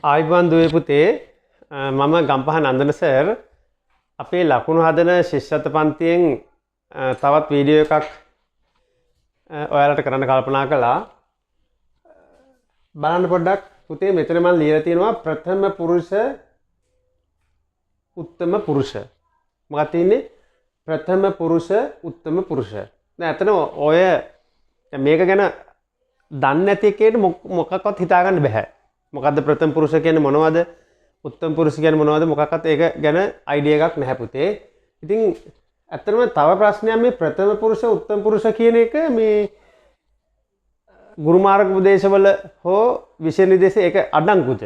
ආයිබන් දුවේ පුතේ මම ගම්පහ නන්දන සර් අපේ ලකුණු හදන ශිෂ්‍යත්ව පන්තියෙන් තවත් වීඩියෝ එකක් ඔයාලට කරන්න කල්පනා කළා. බලන්න පොඩ්ඩක් පුතේ මෙතන මම ලියලා තියෙනවා ප්‍රථම පුරුෂ උත්තම පුරුෂ. මොකක්ද තියෙන්නේ? ප්‍රථම පුරුෂ උත්තම පුරුෂ. දැන් අතන ඔය මේක ගැන දන්නේ නැති එකේට මොකක්වත් හිතා ගන්න බෑ. මොකද්ද ප්‍රථම පුරුෂ කියන්නේ මොනවද? උත්තම පුරුෂ කියන්නේ මොනවද? මොකක්වත් ඒක ගැන අයිඩියා එකක් නැහැ පුතේ. ඉතින් ඇත්තටම තව ප්‍රශ්නයක් මේ ප්‍රථම පුරුෂ උත්තම පුරුෂ කියන එක මේ ගුරු මාර්ග උපදේශවල හෝ විෂය නිර්දේශ ඒක අඩංගුද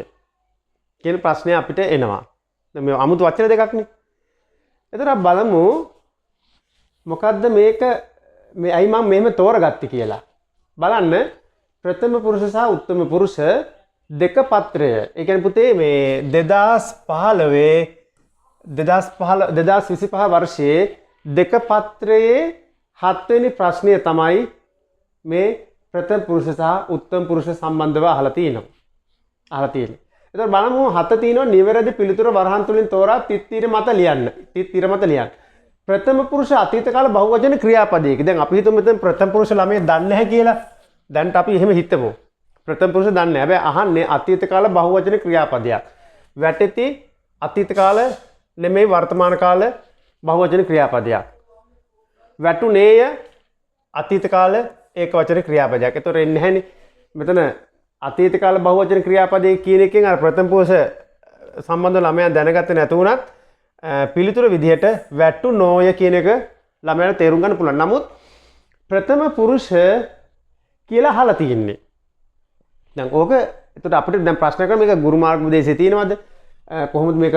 කියන ප්‍රශ්නය අපිට එනවා. දැන් මේ අමුතු වචන දෙකක් නේ. එතන බලමු මොකද්ද මේක මේ අයි මම මෙහෙම තෝරගත්තේ කියලා. බලන්න ප්‍රථම පුරුෂ සහ උත්තම පුරුෂ දෙක පත්‍රය. ඒ කියන්නේ පුතේ මේ 2025 වර්ෂයේ දෙක පත්‍රයේ 7 වෙනි ප්‍රශ්නය තමයි මේ ප්‍රථම පුරුෂ සහ උත්තම පුරුෂ සම්බන්ධව අහලා තියෙනවා. එතකොට බලමු 7 තියෙනවා නිවැරදි පිළිතුර වරහන් තුලින් තෝරා තිත්තිර මත ලියන්න. ප්‍රථම පුරුෂ අතීත කාල බහුවචන ක්‍රියාපදයක. දැන් අපි හිතමු මෙතන ප්‍රථම පුරුෂ ළමයි දන්නේ නැහැ කියලා. දැන්ට අපි එහෙම හිතමු. ප්‍රථම පුරුෂ දන්නේ නැහැ. හැබැයි අහන්නේ අතීත කාල බහුවචන ක්‍රියාපදයක්. වැටෙති අතීත කාල නෙමෙයි වර්තමාන කාල බහුවචන ක්‍රියාපදයක්. වැටුනේය අතීත කාල ඒකවචන ක්‍රියාපදයක්. ඒතොර එන්නේ නැහැනේ. මෙතන අතීත කාල බහුවචන ක්‍රියාපදයේ කියන එකෙන් අර ප්‍රථම පුරුෂ සම්බන්ධව ළමයා දැනගත්තේ නැතු වුණත් පිළිතුර විදිහට වැටුනෝය කියන එක ළමයාට තේරුම් ගන්න පුළුවන්. නමුත් ප්‍රථම පුරුෂ කියලා අහලා තියෙන්නේ. දැන් ඕක එතකොට අපිට දැන් ප්‍රශ්න කරන මේක ගුරු මාර්ග උපදේශයේ තියෙනවද? කොහොමද මේක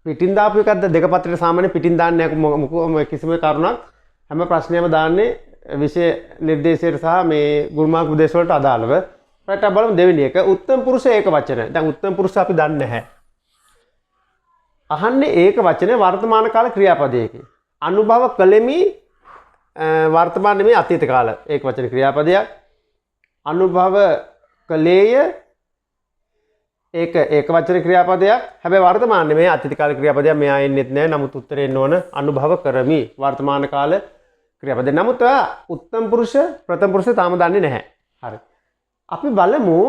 පිටින් දාපු එකක්ද? දෙක පත්‍රයේ සාමාන්‍ය පිටින් දාන්නේ නැහැ කිසිම කරුණක්. හැම ප්‍රශ්නයක්ම දාන්නේ විෂය නිර්දේශයට සහ මේ ගුරු මාර්ග උපදේශ වලට අදාළව. ඊට බලමු දෙවෙනි එක උත්තම පුරුෂ ඒක වචන. දැන් උත්තම පුරුෂ අපි දන්නේ නැහැ. අහන්නේ ඒක වචනේ වර්තමාන කාල ක්‍රියාපදයකින්. අනුභව කළෙමි වර්තමාන නෙමෙයි අතීත කාල ඒක වචන ක්‍රියාපදයක්. අනුභව කලේය ඒක වචන ක්‍රියාපදයක්. හැබැයි වර්තමාන නෙමෙයි අතීත කාල ක්‍රියාපදයක්. මෙයා එන්නේත් නැහැ. නමුත් උත්තරේ එන්න ඕන අනුභව කරමි වර්තමාන කාල ක්‍රියාපදය. නමුත් ඔයා උත්තම පුරුෂ ප්‍රථම පුරුෂ තාම දන්නේ නැහැ. හරි. අපි බලමු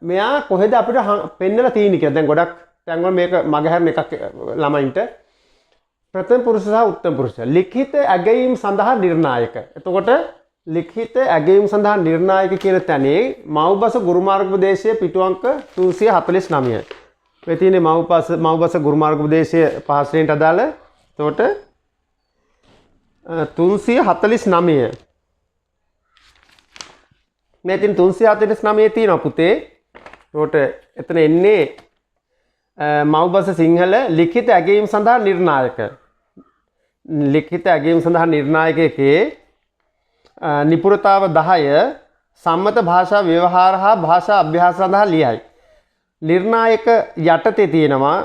මෙයා කොහෙද අපිට පෙන්නලා තියෙන්නේ කියලා. දැන් ගොඩක් තැන්වල මේක මගහැරන එකක් ළමයින්ට. ප්‍රථම පුරුෂ සහ උත්තම පුරුෂ ලිඛිත ඇගයීම් සඳහා නිර්ණායක. එතකොට ලිඛිත ඇගයීම් සඳහා නිර්ණායක කියන තැනේ මව්බස ගුරු මාර්ග උපදේශයේ පිටු අංක 349. මේ තියෙන්නේ මව්බස ගුරු මාර්ග උපදේශයේ පහසෙන්ට අදාළ. එතකොට 349 මේ තියෙන 349 තියෙනවා පුතේ. එතකොට එතන එන්නේ මව්බස සිංහල ලිඛිත ඇගයීම් සඳහා නිර්ණායක. ලිඛිත ඇගයීම් සඳහා නිර්ණායක එකේ නිපුරතාව 10 සම්මත භාෂා ව්‍යවහාර හා භාෂා අභ්‍යාස සඳහා ලියයි. නිර්ණායක යටතේ තියෙනවා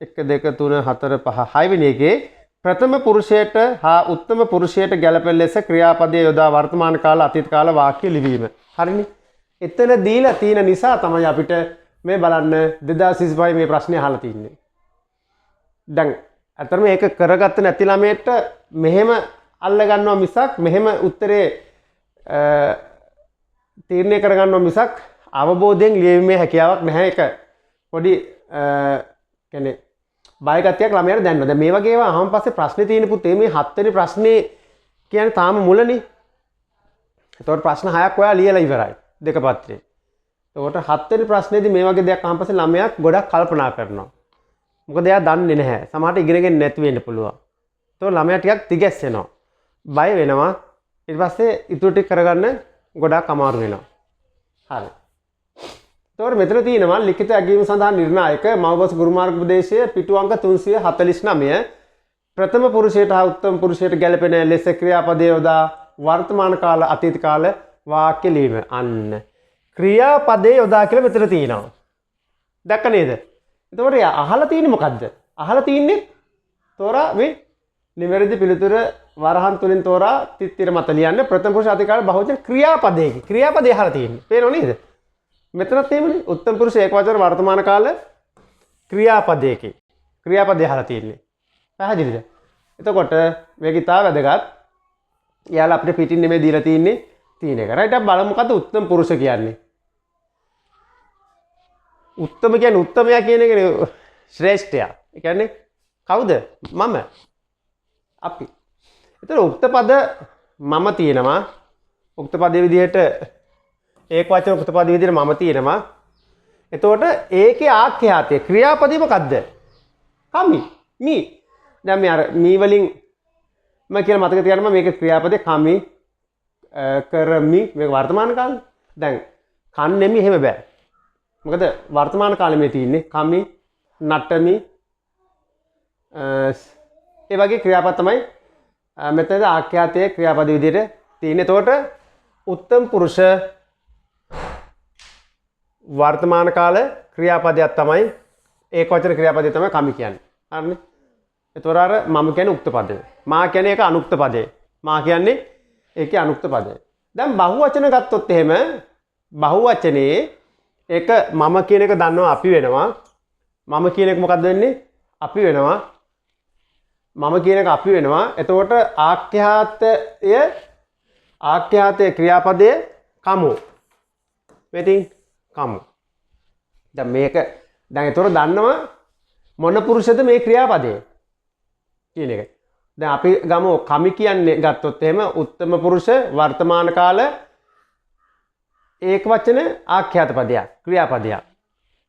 1 2 3 4 5 6 වෙනි එකේ ප්‍රථම පුරුෂයට හා උත්තම පුරුෂයට ගැළපෙන ලෙස ක්‍රියාපදයේ යොදා වර්තමාන කාල අතීත කාල වාක්‍ය ලිවීම. හරිනේ. එතන දීලා තියෙන නිසා තමයි අපිට මේ බලන්න 2025 මේ ප්‍රශ්නේ අහලා තින්නේ. දැන් අතරම මේක කරගත්ත නැති ළමයට මෙහෙම අල්ල ගන්නවා මිසක් මෙහෙම උත්තරේ තීරණය කරගන්නවා මිසක් අවබෝධයෙන් ලියීමේ හැකියාවක් නැහැ. ඒක පොඩි කියන්නේ බයගතියක් ළමයාට දැනෙනවා. දැන් මේ වගේ ඒවා අහම පස්සේ ප්‍රශ්නේ තියෙන පුතේ මේ 7 වෙනි ප්‍රශ්නේ කියන්නේ තාම මුලනේ. එතකොට ප්‍රශ්න 6ක් ඔයා ලියලා ඉවරයි දෙක පත්‍රේ. එතකොට 7 වෙනි ප්‍රශ්නේදී මේ වගේ දෙයක් අහම පස්සේ ළමයා ගොඩක් කල්පනා කරනවා. මොකද එයා දන්නේ නැහැ. සමහරට ඉගෙනගෙන නැති වෙන්න පුළුවන්. එතකොට ළමයා ටිකක් තිගැස්සෙනවා. බය වෙනවා. ඊට පස්සේ ඉතුරු ටික කරගන්න ගොඩක් අමාරු වෙනවා. හරි. එතකොට මෙතන තියෙනවා ලිඛිත ඇගීම සඳහා නිර්ණායක මව්බස ගුරු මාර්ග උපදේශයේ පිටු අංක 349 ප්‍රථම පුරුෂයට හා උත්තම පුරුෂයට ගැළපෙන ලෙස ක්‍රියාපදයේ යොදා වර්තමාන කාල අතීත කාල වාක්‍ය ලියීම. අන්න ක්‍රියාපදයේ යොදා කියලා මෙතන තියෙනවා. දැක්ක නේද? එතකොට යා අහලා තියෙන්නේ මොකද්ද? අහලා තින්නේ තෝරා මේ නිවැරදි පිළිතුර වරහන් තුලින් තෝරා තිත්තිර මත ලියන්න ප්‍රථම පුරුෂ අතීත කාල බහුවචන ක්‍රියාපදයේ. ක්‍රියාපදේ අහලා තියෙන්නේ. පේනව නේද? මෙතනත් එහෙමනේ. උත්තම පුරුෂ ඒකවචන වර්තමාන කාල ක්‍රියාපදයකේ. ක්‍රියාපදය අහලා තියෙන්නේ. පැහැදිලිද? එතකොට මේක ඉතාල වැදගත්. යාලා අපිට පිටින් නෙමෙයි දීලා තියෙන්නේ තියෙන එක. රයිට් අපි බලමු මොකද්ද උත්තම පුරුෂ කියන්නේ. උත්තම කියන්නේ උත්තමයා කියන එකනේ ශ්‍රේෂ්ඨයා. ඒ කියන්නේ කවුද? මම. අපි. එතන උක්ත පද මම තියෙනවා. උක්ත පදයේ විදිහට ඒක වචන උක්ත පදයේ විදිහට මම තියෙනවා. එතකොට ඒකේ ආඛ්‍යාතය ක්‍රියාපදේ මොකද්ද? කමි. මී. දැන් මේ අර මී වලින් මම කියලා මතක තියාගන්න මේක ක්‍රියාපදේ කමි කරමි මේක වර්තමාන කාලේ. දැන් කන්නෙමි එහෙම බෑ. මොකද වර්තමාන කාලේ මේ තියෙන්නේ කමි නටමි ඒ වගේ ක්‍රියාපද තමයි මෙතන ආඛ්‍යාතයේ ක්‍රියාපද විදිහට තියෙන්නේ. එතකොට උත්තම පුරුෂ වර්තමාන කාල ක්‍රියාපදයක් තමයි ඒක වචන ක්‍රියාපදය තමයි කමි කියන්නේ. හරිනේ. එතකොට අර මම කියන්නේ උක්ත පදය. මා කියන්නේ ඒක අනුක්ත පදය. මා කියන්නේ ඒකේ අනුක්ත පදය. දැන් බහුවචන ගත්තොත් එහෙම බහුවචනේ ඒක මම කියන එක දන්නවා අපි වෙනවා. මම කියන එක මොකක්ද වෙන්නේ? අපි වෙනවා. මම කියන එක අපි වෙනවා. එතකොට ආඛ්‍යාතයේ ක්‍රියාපදයේ කමු. මෙතින් කමු. දැන් මේක දැන් එතකොට දන්නවා මොන පුරුෂද මේ ක්‍රියාපදේ කියන එක. දැන් අපි ගමු කමි කියන්නේ ගත්තොත් එහෙම උත්තම පුරුෂ වර්තමාන කාල ඒක වචන ආඛ්‍යාත පදයක් ක්‍රියාපදයක්.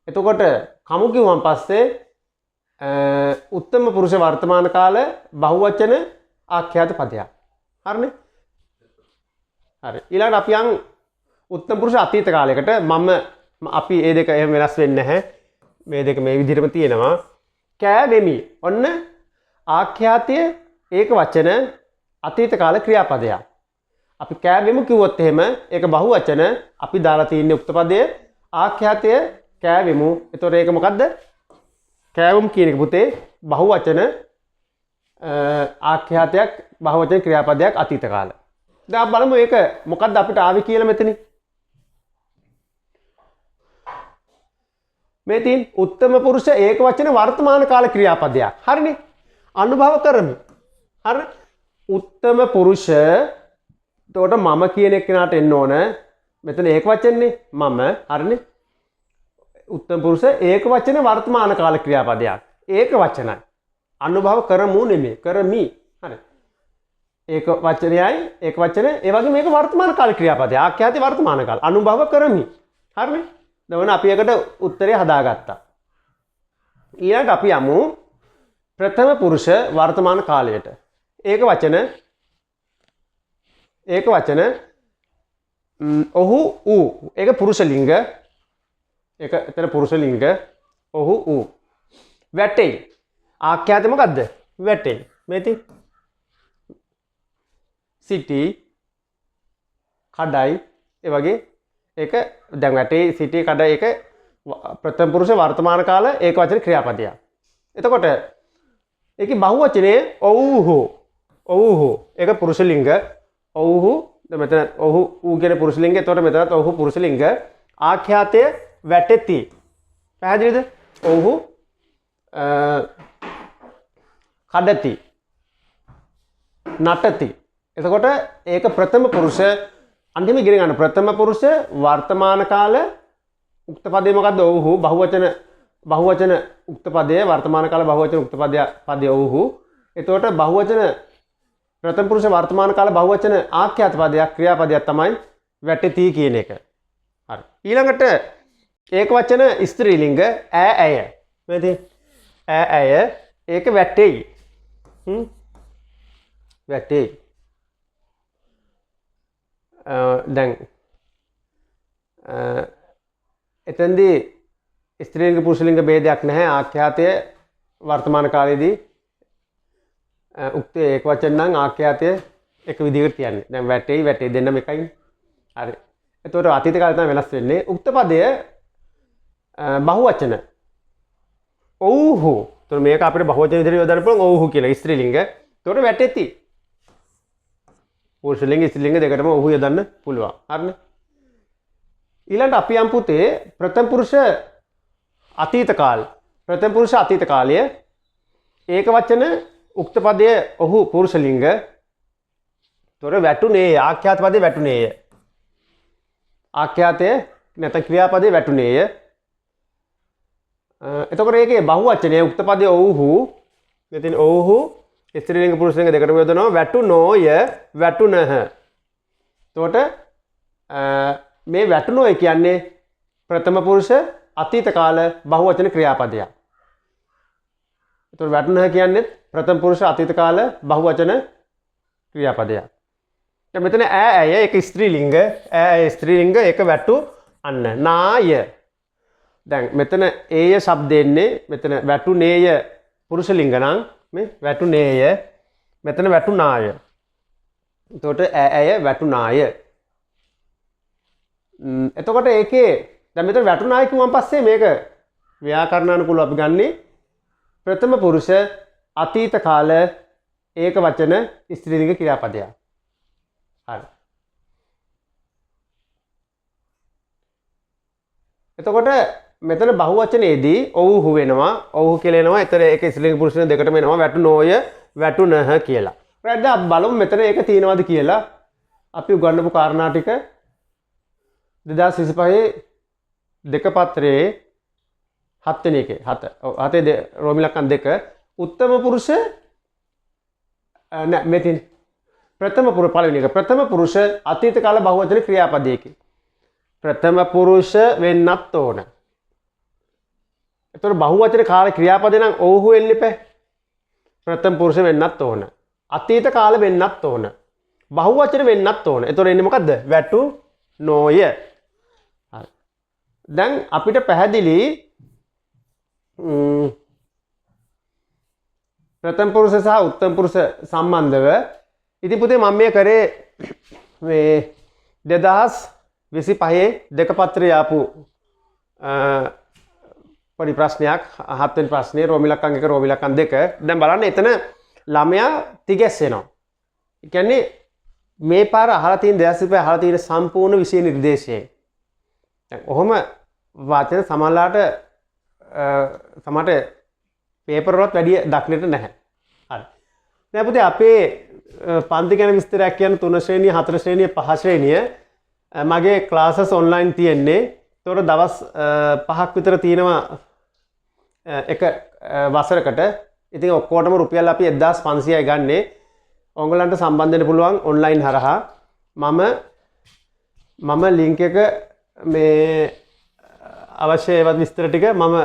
එතකොට කමු කිව්වන් පස්සේ උත්තම පුරුෂ වර්තමාන කාල බහුවචන ආඛ්‍යාත පදයක්. හරිනේ? හරි. ඊළඟට අපි යන් උත්තම පුරුෂ අතීත කාලයකට මම අපි මේ දෙක එහෙම වෙනස් වෙන්නේ නැහැ. මේ දෙක මේ විදිහටම තියෙනවා. කෑවෙමි. ඔන්න ආඛ්‍යාතයේ ඒක වචන අතීත කාල ක්‍රියාපදයක්. අපි කෑවෙමු කිව්වොත් එහෙම ඒක බහුවචන අපි දාලා තියෙන්නේ උක්ත පදයේ ආඛ්‍යාතය කෑවෙමු. එතකොට ඒක මොකද්ද? කෑවුම් කියන එක පුතේ බහුවචන ආඛ්‍යාතයක් බහුවචන ක්‍රියාපදයක් අතීත කාල. දැන් අපි බලමු ඒක මොකද්ද අපිට ආවේ කියලා මෙතන. මේ තියෙන උත්තම පුරුෂ ඒක වචන වර්තමාන කාල ක්‍රියාපදයක්. හරිනේ? අනුභව කරමි. හරි? උත්තම පුරුෂ එතකොට මම කියන එක්කෙනාට එන්න ඕන. මෙතන ඒක වචනේ මම. හරිනේ? උත්තම පුරුෂ ඒක වචන වර්තමාන කාල ක්‍රියාපදයක්. ඒක වචනයි. අනුභව කරමු නෙමෙයි. කරමි. හරි. ඒක වචනයයි ඒක වචන ඒ වගේ මේක වර්තමාන කාල ක්‍රියාපදයක්. ආඛ්‍යාතේ වර්තමාන කාල. අනුභව කරමි. හරිනේ? දැන් අපි එකට උත්තරේ හදාගත්තා. ඊළඟට අපි යමු ප්‍රථම පුරුෂ වර්තමාන කාලයට. ඒක වචන ඔහු ඌ ඒක පුරුෂ ලිංග ඒක එතන පුරුෂ ලිංග ඔහු ඌ වැටේ ආඛ්‍යාතය මොකද්ද වැටේ මේති සිටි කඩයි ඒ වගේ ඒක දැන් වැටේ සිටි කඩයි ඒක ප්‍රථම පුරුෂ වර්තමාන කාල ඒක වචන ක්‍රියාපදයක්. එතකොට ඒකේ බහුවචනේ ඔව්හු ඒක පුරුෂ ලිංග ඔව්හු මෙතන ඔහු ඌ කියන පුරුෂ ලිංගය. එතකොට මෙතනත් ඔහු පුරුෂ ලිංග ආඛ්‍යාතය වැටෙති. පැහැදිලිද? ඔහු කඩති නටති. එතකොට ඒක ප්‍රථම පුරුෂ අන්තිම ඉගෙන ගන්න ප්‍රථම පුරුෂ වර්තමාන කාල උක්ත පදේ මොකද්ද? ඔව්හු බහුවචන උක්ත පදයේ වර්තමාන කාල බහුවචන උක්ත පදයේ ඔව්හු. එතකොට බහුවචන ප්‍රථම පුරුෂ වර්තමාන කාල බහුවචන ආඛ්‍යාත පදයක් ක්‍රියාපදයක් තමයි වැටෙති කියන එක. හරි. ඊළඟට ඒක වචන ස්ත්‍රී ලිංග ඇය. මේදී ඇය ඒක වැටෙයි. වැටෙයි. දැන් එතෙන්දී ස්ත්‍රී ලිංග පුරුෂ ලිංග ભેදයක් නැහැ. ආඛ්‍යාතයේ වර්තමාන කාලයේදී උක්තේ ඒක වචන නම් ආඛ්‍යාතය එක විදිහකට කියන්නේ. දැන් වැටෙයි දෙන්නම එකයි. හරි. එතකොට අතීත කාලේ තමයි වෙනස් වෙන්නේ. උක්ත පදය බහුවචන ඔව්හු. එතකොට මේක අපිට බහුවචන විදිහට යොදන්න පුළුවන් ඔව්හු කියලා ස්ත්‍රී ලිංග. එතකොට වැටෙති. පුරුෂ ලිංග ස්ත්‍රී ලිංග දෙකටම ඔව්හු යොදන්න පුළුවන්. හරිනේ? ඊළඟට අපි යම් පුතේ ප්‍රථම පුරුෂ අතීත කාල. ප්‍රථම පුරුෂ අතීත කාලය ඒක වචන උක්ත පදයේ ඔහු පුරුෂ ලිංග. තොර වැටුනේය ආඛ්‍යාත පදේ වැටුනේය. ආඛ්‍යාතයේ නැත්නම් ක්‍රියාපදේ වැටුනේය. එතකොට ඒකේ බහුවචනයේ උක්ත පදයේ ඔව්හු මෙතන ඔව්හු ස්ත්‍රී ලිංග පුරුෂ ලිංග දෙකටම යොදනවා වැටුනෝය වැටුනහ. එතකොට මේ වැටුනෝය කියන්නේ ප්‍රථම පුරුෂ අතීත කාල බහුවචන ක්‍රියාපදයක්. එතකොට වැටුනහ කියන්නේ ප්‍රථම පුරුෂ අතීත කාල බහුවචන ක්‍රියාපදයක්. දැන් මෙතන ඇය ඒක ස්ත්‍රී ලිංග ඇය ස්ත්‍රී ලිංග ඒක වැටු අන්න නාය. දැන් මෙතන ඒය શબ્දෙන්නේ මෙතන වැටුනේය පුරුෂ ලිංග නම් මේ වැටුනේය මෙතන වැටුනාය. එතකොට ඇය වැටුනාය. එතකොට ඒකේ දැන් මෙතන වැටුනාය කිව්වන් පස්සේ මේක ව්‍යාකරණානුකූලව අපි ගන්නේ ප්‍රථම පුරුෂ අතීත කාල ඒක වචන ස්ත්‍රී ලිංග ක්‍රියාපදයක්. හරි. එතකොට මෙතන බහුවචනයේදී ඔව්හු වෙනවා. ඔව්හු කියලා එනවා. ඒතර ඒක ස්ත්‍රී ලිංග පුරුෂ ලිංග දෙකටම එනවා. වැටුනෝය වැටුනහ කියලා. right දැන් අපි බලමු මෙතන ඒක තියෙනවද කියලා. අපි උගන්වපු කාරණා ටික 2025 දෙක පත්‍රයේ 7 වෙනි එකේ 7 රෝමි ලක්කන් 2 උත්තම පුරුෂ නෑ මෙතින් ප්‍රථම පුරුෂ පළවෙනි එක ප්‍රථම පුරුෂ අතීත කාල බහුවචන ක්‍රියාපදයකි. ප්‍රථම පුරුෂ වෙන්නත් ඕන. එතකොට බහුවචන කාල ක්‍රියාපදේ නම් ඔව්හු වෙන්න එපා. ප්‍රථම පුරුෂ වෙන්නත් ඕන. අතීත කාල වෙන්නත් ඕන. බහුවචන වෙන්නත් ඕන. එතකොට එන්නේ මොකද්ද? වැටු නොය. හරි. දැන් අපිට පැහැදිලි ප්‍රථම පුරුෂ සහ උත්තම පුරුෂ සම්බන්ධව ඉතින් පුතේ මම මේ කරේ මේ 2025 දෙක පත්‍රයේ ආපු පොඩි ප්‍රශ්නයක් 7 වෙනි ප්‍රශ්නේ රෝමි ලක්කන් 1 රෝමි ලක්කන් 2 දැන් බලන්න එතන ළමයා තිගැස්සෙනවා. ඒ කියන්නේ මේ පාර අහලා තියෙන 2025 අහලා තියෙන සම්පූර්ණ විෂය නිර්දේශය. දැන් ඔහොම වාචන සමහරලාට සමහරට පේපර් වලත් වැඩි දක්නට නැහැ. හරි. දැන් පුතේ අපේ පන්ති ගැන විස්තරයක් කියන්න 3 ශ්‍රේණිය 4 ශ්‍රේණිය 5 ශ්‍රේණිය මගේ ක්ලාසස් ඔන්ලයින් තියෙන්නේ. ඒතකොට දවස් 5ක් විතර තියෙනවා එක වසරකට. ඉතින් ඔක්කොටම රුපියල් අපි 1500යි ගන්නේ. ඔයගලන්ට සම්බන්ධ වෙන්න පුළුවන් ඔන්ලයින් හරහා. මම ලින්ක් එක මේ අවශ්‍ය ඒවත් විස්තර ටික මම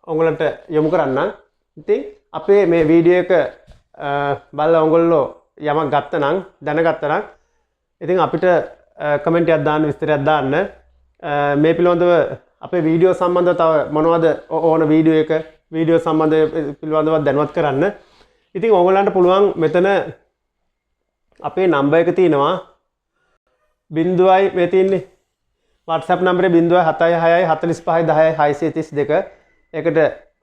ඔයගලන්ට යොමු කරන්නම්. ඉතින් අපේ මේ වීඩියෝ එක බලලා ඔයගොල්ලෝ යමක් ගත්තනම් දැනගත්තනම් ඉතින් අපිට කමෙන්ට් එකක් දාන්න විස්තරයක් දාන්න. මේ පිළිබඳව අපේ වීඩියෝ සම්බන්ධව තව මොනවද ඕන වීඩියෝ සම්බන්ධ පිළිබඳව දැනුවත් කරන්න. ඉතින් ඔයගොල්ලන්ට පුළුවන් මෙතන අපේ නම්බර් එක තියෙනවා 0යි මේ තියෙන්නේ WhatsApp නම්බරේ 076 45 10 632. ඒකට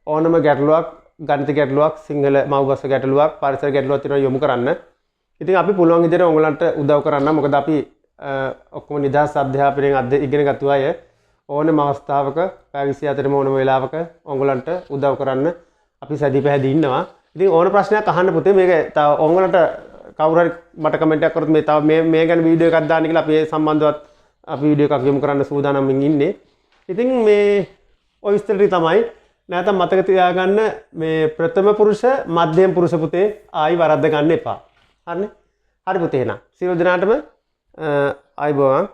ඕනම ගැටලුවක් ගණිත ගැටලුවක් සිංහල මව් භාෂා ගැටලුවක් පරිසර ගැටලුවක් තියෙනවා යොමු කරන්න. ඉතින් අපි පුළුවන් විදිහට ඔයගලන්ට උදව් කරන්න. මොකද අපි ඔක්කොම නිදහස් අධ්‍යාපනයෙන් ඉගෙන ගත්ත අය ඕනම අවස්ථාවක පැය 24ම ඕනම වෙලාවක ඔයගලන්ට උදව් කරන්න අපි සැදී පැහැදී ඉන්නවා. ඉතින් ඕන ප්‍රශ්නයක් අහන්න පුතේ. මේක තව ඔයගලන්ට කවුරු හරි මට කමෙන්ට් එකක් කරොත් මේ තව මේ ගැන වීඩියෝ එකක් දාන්න කියලා අපි ඒ සම්බන්ධවත් අපි වීඩියෝ එකක් යොමු කරන්න සූදානම්මින් ඉන්නේ. ඉතින් මේ ඔය විස්තර ටික තමයි නැත්නම් මතක තියාගන්න මේ ප්‍රථම පුරුෂ මධ්‍යම පුරුෂ පුතේ ආයි වරද්ද ගන්න එපා. හරිනේ? හරි පුතේ එහෙනම්. සියලු දෙනාටම ආයිබෝවන්.